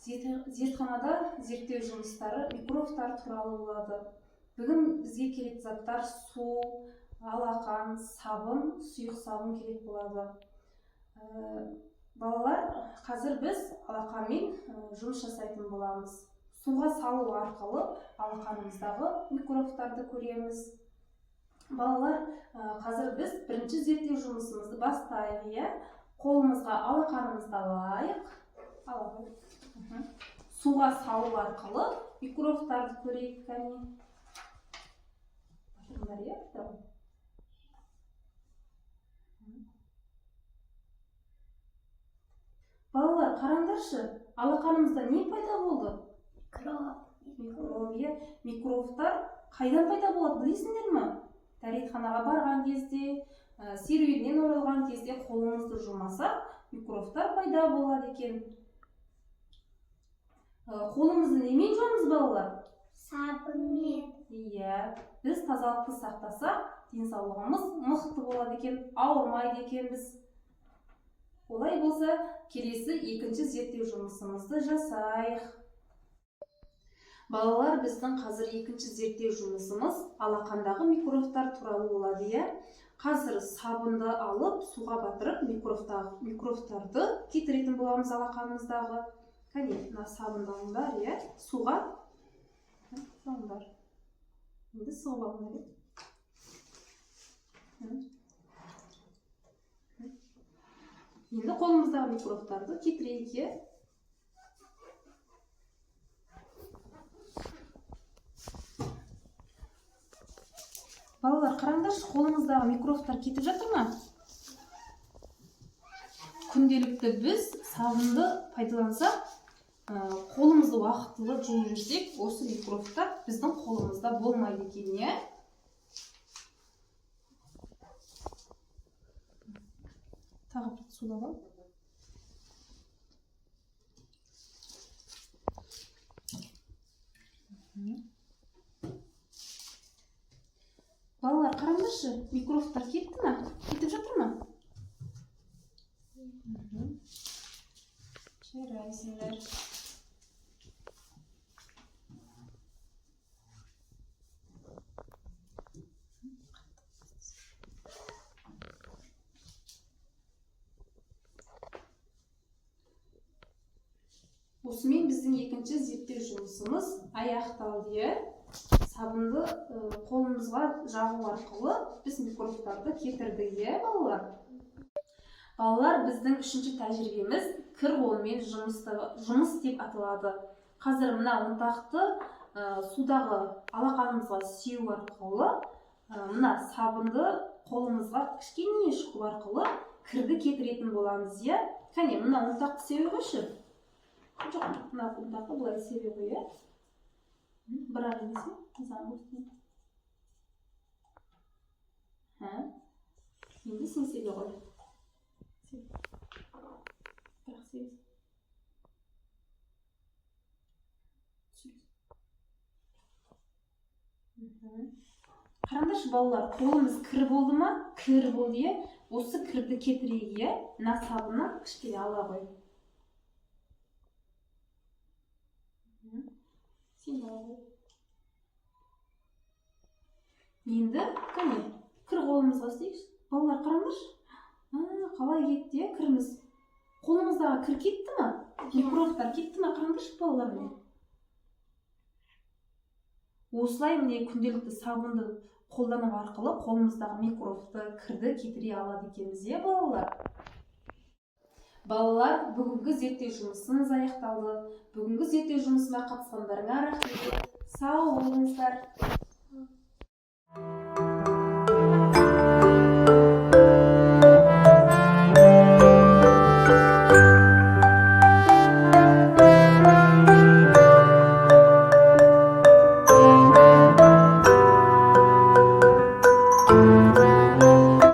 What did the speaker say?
Зертханада зерттеу жұмыстары микробтар туралы болады. Бүгін бізге керек заттар су, алақан, сабын, сұйық сабын керек болады. Балалар, қазір біз алақанмен жұмыс жасайтын боламыз. Суға салу арқылы алақанымыздағы микробтарды көреміз. Балалар, қазір біз бірінші зерттеу жұмысымызды бастайық. Қолымызға алақанымызды алайық. Суға салу арқылы микробтарды көрейік. Балалар, қараңдаршы, алақанымызда не пайда болды? Микробтар қайдан пайда болады, білесіңдер ме? Дәретханаға барған кезде, серуеннен оралған кезде қолымызды жумасақ, микробтар пайда болады екен. Қолымызды немен жуамыз, балалар? Сабынмен. Иә, біз тазалықты сақтасақ, денсаулығымыз мықты болады екен, ауырмайды екенбіз. Олай болса, келесі екінші зерттеу жұмысымызды жасайық. Балалар, біздің қазір екінші зерттеу жұмысымыз алақандағы микробтар туралы болады. Қазір сабынды алып, суға батырып, микробтарды кетіретін боламыз алақанымыздағы. Кәне, сабынды алыңдар, суға салыңдар. Енді суға алыңдар. Енді қолымыздағы микробтарды кетірейік. Балалар, қараңдаршы, қолымыздағы микробтар кетіп жатыр ма? Күнделікті біз сабынды пайдалансақ, қолымызды уақытылы жуып жүрсек, осы микробтар біздің қолымызда болмайды екен. Тағы бір судағы. Балалар, қараңдаршы, микробтар кетті ме? Кетіп жатыр ма? Жарайсыңдар. Осымен біздің екінші зерттеу жұмысымыз аяқталды. Сабынды қолымызға жағу арқылы біз микробтарды кетірдік, балалар. Балалар, біздің үшінші тәжірибеміз кір қолмен жұмыс деп аталады. Қазір мына ұнтақты судағы алақанымызға сеу арқылы, мына сабынды қолымызға кішкене шұқып арқылы кірді кетіретін боламыз. Кәне, мына ұнтақты сеуе қойшы. Жоқ, мына ұнтақты бұлай сеуе қой. Бірақ емесе, заң болсын. Енді сен сеуе қой. Бірақ сеуе. Қараңдаршы, балалар, қолымыз кір болды ма? Кір болды. Осы кірді кетірейік. Мына сабыннан кішкене ала қой. Енді, кәне, кір қолымызға істейікші. Балалар, қараңдаршы. Қалай кетті, кіріміз. Қолымыздағы кір кетті ма? Микробтар кетті ма? Қараңдаршы, балалар. Осылай міне күнделікті сабынды қолдану арқылы қолымыздағы микробты, кірді кетіре алады екенбіз, балалар. Балалар, бүгінгі зерттеу жұмысымыз аяқталды. Бүгінгі зерттеу жұмысына қатысқандарыңа рахмет. Сау болыңыздар.